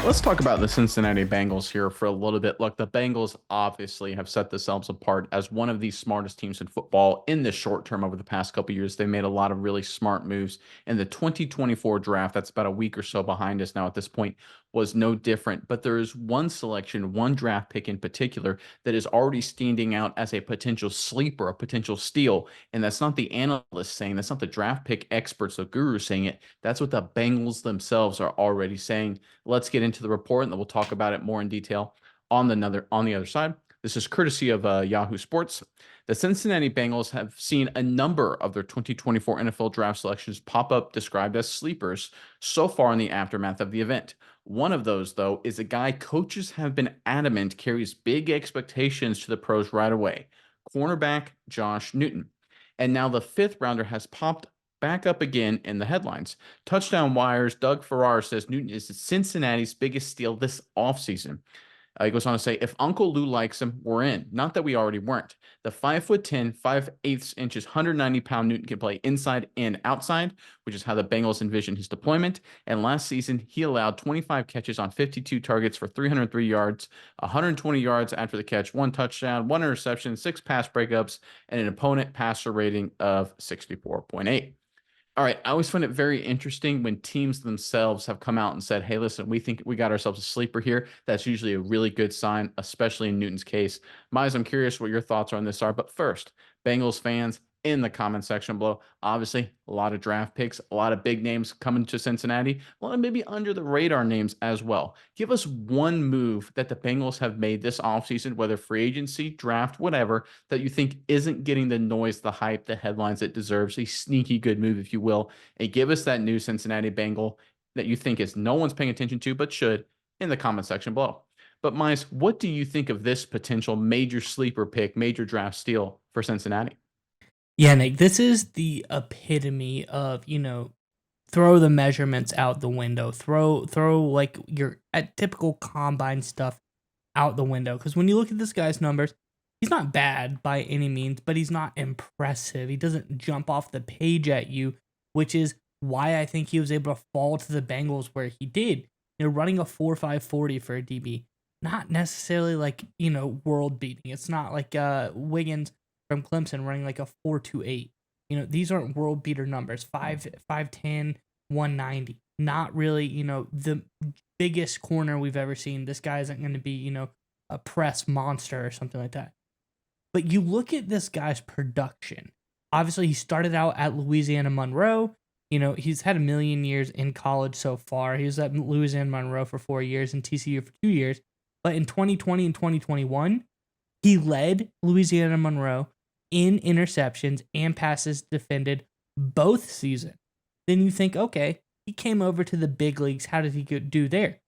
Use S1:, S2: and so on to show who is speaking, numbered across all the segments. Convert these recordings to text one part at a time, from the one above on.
S1: Let's talk about the Cincinnati Bengals here for a little bit. Look, the Bengals obviously have set themselves apart as one of the smartest teams in football in the short term over the past couple years. They made a lot of really smart moves in the 2024 draft. That's about a week or so behind us now at this point, was no different. But there is one selection, one draft pick in particular, that is already standing out as a potential sleeper, a potential steal. And that's not the analysts saying, that's not the draft pick experts, the gurus saying it. That's what the Bengals themselves are already saying. Let's get into the report, and then we'll talk about it more in detail on the other side. This is courtesy of Yahoo Sports. The Cincinnati Bengals have seen a number of their 2024 NFL draft selections pop up described as sleepers so far in the aftermath of the event. One of those, though, is a guy coaches have been adamant carries big expectations to the pros right away, cornerback Josh Newton. And now the fifth rounder has popped back up again in the headlines. Touchdown Wires, Doug Farrar says Newton is Cincinnati's biggest steal this offseason. He goes on to say, if Uncle Lou likes him, we're in. Not that we already weren't. The 5'10", 5/8 inches, 190-pound Newton can play inside and outside, which is how the Bengals envision his deployment. And last season, he allowed 25 catches on 52 targets for 303 yards, 120 yards after the catch, one touchdown, one interception, six pass breakups, and an opponent passer rating of 64.8. All right. I always find it very interesting when teams themselves have come out and said, hey, listen, we think we got ourselves a sleeper here. That's usually a really good sign, especially in Newton's case. Miles, I'm curious what your thoughts on this are. But first, Bengals fans in the comment section below. Obviously, a lot of draft picks, a lot of big names coming to Cincinnati, a lot of maybe under the radar names as well. Give us one move that the Bengals have made this offseason, whether free agency, draft, whatever, that you think isn't getting the noise, the hype, the headlines it deserves, a sneaky good move, if you will, and give us that new Cincinnati Bengal that you think is no one's paying attention to, but should, in the comment section below. But Mice, what do you think of this potential major sleeper pick, major draft steal for Cincinnati?
S2: Yeah, Nick, this is the epitome of, throw the measurements out the window. Throw like your typical combine stuff out the window. Because when you look at this guy's numbers, he's not bad by any means, but he's not impressive. He doesn't jump off the page at you, which is why I think he was able to fall to the Bengals where he did. Running a 4.5 40 for a DB. Not necessarily like, world beating. It's not like Wiggins from Clemson running like a 4.28. These aren't world beater numbers. 5'10", 190. Not really, the biggest corner we've ever seen. This guy isn't going to be, a press monster or something like that. But you look at this guy's production. Obviously, he started out at Louisiana Monroe. He's had a million years in college so far. He was at Louisiana Monroe for 4 years and TCU for 2 years. But in 2020 and 2021, he led Louisiana Monroe in interceptions and passes defended both seasons. Then you think, okay, he came over to the big leagues. How did he do there?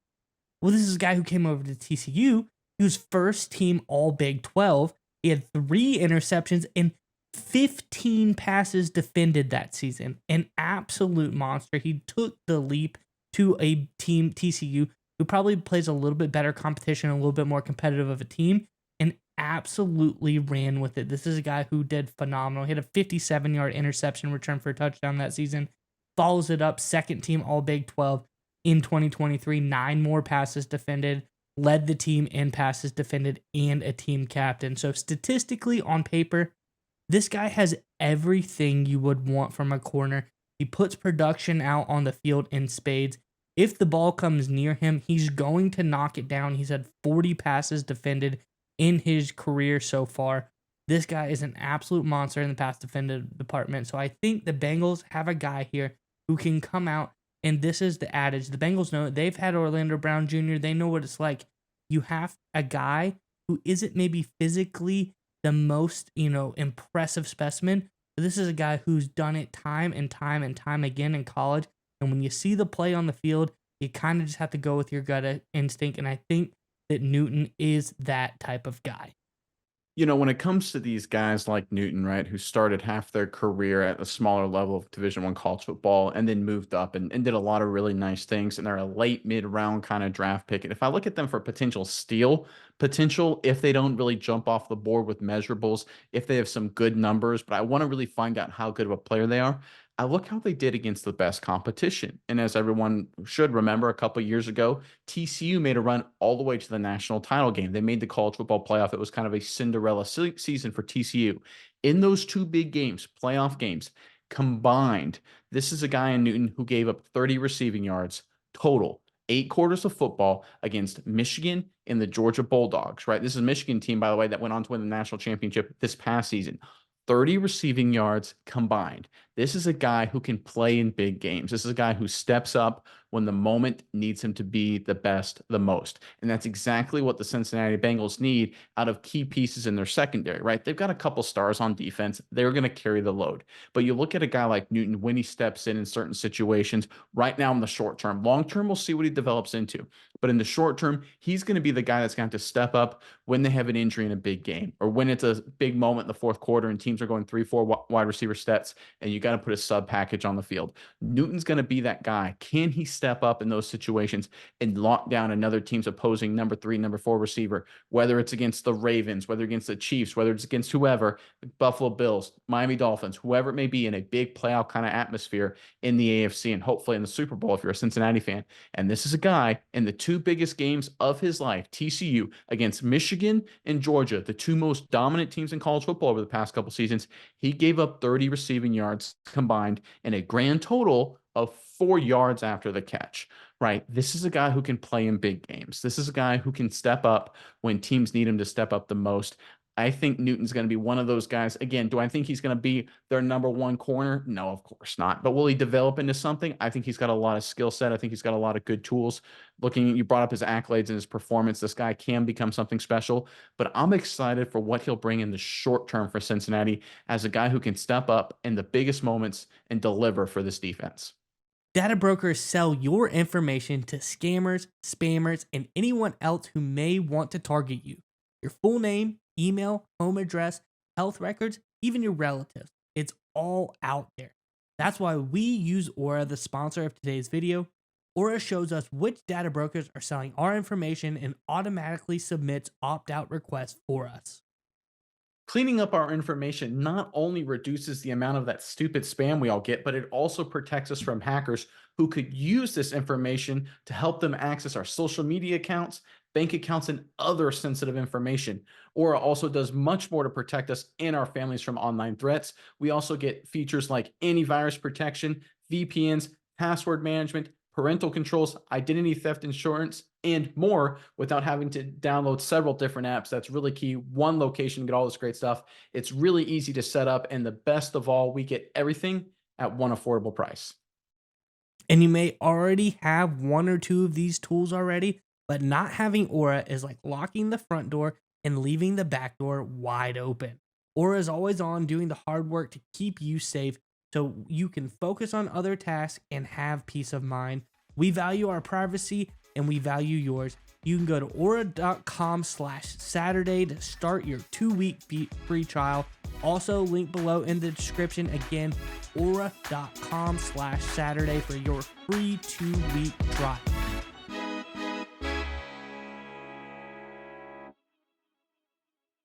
S2: Well, this is a guy who came over to TCU. He was first team All Big 12. He had 3 interceptions and 15 passes defended that season. An absolute monster. He took the leap to a team, TCU, who probably plays a little bit better competition, a little bit more competitive of a team, and absolutely ran with it. This is a guy who did phenomenal. He had a 57-yard interception return for a touchdown that season. Follows it up, second team All Big 12 in 2023, 9 more passes defended, led the team in passes defended, and a team captain. So statistically, on paper, this guy has everything you would want from a corner. He puts production out on the field in spades. If the ball comes near him, he's going to knock it down. He's had 40 passes defended in his career so far. This guy is an absolute monster in the pass defended department. So I think the Bengals have a guy here who can come out, and this is the adage. The Bengals know it. They've had Orlando Brown Jr. They know what it's like. You have a guy who isn't maybe physically the most, impressive specimen, but this is a guy who's done it time and time and time again in college. And when you see the play on the field, you kind of just have to go with your gut instinct. And I think that Newton is that type of guy.
S1: When it comes to these guys like Newton, right, who started half their career at a smaller level of Division One college football and then moved up and did a lot of really nice things, and they're a late mid-round kind of draft pick. And if I look at them for potential steal potential, if they don't really jump off the board with measurables, if they have some good numbers, but I want to really find out how good of a player they are. I look how they did against the best competition. And as everyone should remember, a couple years ago, TCU made a run all the way to the national title game. They made the college football playoff. It was kind of a Cinderella season for TCU. In those two big games, playoff games combined, this is a guy in Newton who gave up 30 receiving yards total. 8 quarters of football against Michigan and the Georgia Bulldogs, right? This is a Michigan team, by the way, that went on to win the national championship this past season. 30 receiving yards combined. This is a guy who can play in big games. This is a guy who steps up when the moment needs him to be the best, the most. And that's exactly what the Cincinnati Bengals need out of key pieces in their secondary, right? They've got a couple stars on defense. They're going to carry the load. But you look at a guy like Newton when he steps in certain situations right now in the short term. Long term, we'll see what he develops into. But in the short term, he's going to be the guy that's going to have to step up when they have an injury in a big game or when it's a big moment in the fourth quarter and teams are going 3-4 wide receiver sets and you got to put a sub package on the field. Newton's going to be that guy. Can he step up in those situations and lock down another team's opposing number 3, number 4 receiver, whether it's against the Ravens, whether against the Chiefs, whether it's against whoever, Buffalo Bills, Miami Dolphins, whoever it may be in a big playoff kind of atmosphere in the AFC and hopefully in the Super Bowl if you're a Cincinnati fan. And this is a guy in the two biggest games of his life, TCU against Michigan and Georgia, the two most dominant teams in college football over the past couple seasons. He gave up 30 receiving yards combined and a grand total of 4 yards after the catch, right? This is a guy who can play in big games. This is a guy who can step up when teams need him to step up the most. I think Newton's going to be one of those guys. Again, do I think he's going to be their number one corner? No, of course not. But will he develop into something? I think he's got a lot of skill set. I think he's got a lot of good tools. You brought up his accolades and his performance. This guy can become something special. But I'm excited for what he'll bring in the short term for Cincinnati as a guy who can step up in the biggest moments and deliver for this defense.
S2: Data brokers sell your information to scammers, spammers, and anyone else who may want to target you. Your full name, email, home address, health records, even your relatives. It's all out there. That's why we use Aura, the sponsor of today's video. Aura shows us which data brokers are selling our information and automatically submits opt-out requests for us.
S1: Cleaning up our information not only reduces the amount of that stupid spam we all get, but it also protects us from hackers who could use this information to help them access our social media accounts, bank accounts, and other sensitive information. Aura also does much more to protect us and our families from online threats. We also get features like antivirus protection, VPNs, password management, parental controls, identity theft insurance, and more without having to download several different apps. That's really key. One location, get all this great stuff. It's really easy to set up. And the best of all, we get everything at one affordable price.
S2: And you may already have one or two of these tools already, but not having Aura is like locking the front door and leaving the back door wide open. Aura is always on doing the hard work to keep you safe so you can focus on other tasks and have peace of mind. We value our privacy and we value yours. You can go to aura.com/Saturday to start your 2-week free trial. Also, link below in the description. Again, aura.com/Saturday for your free 2-week trial.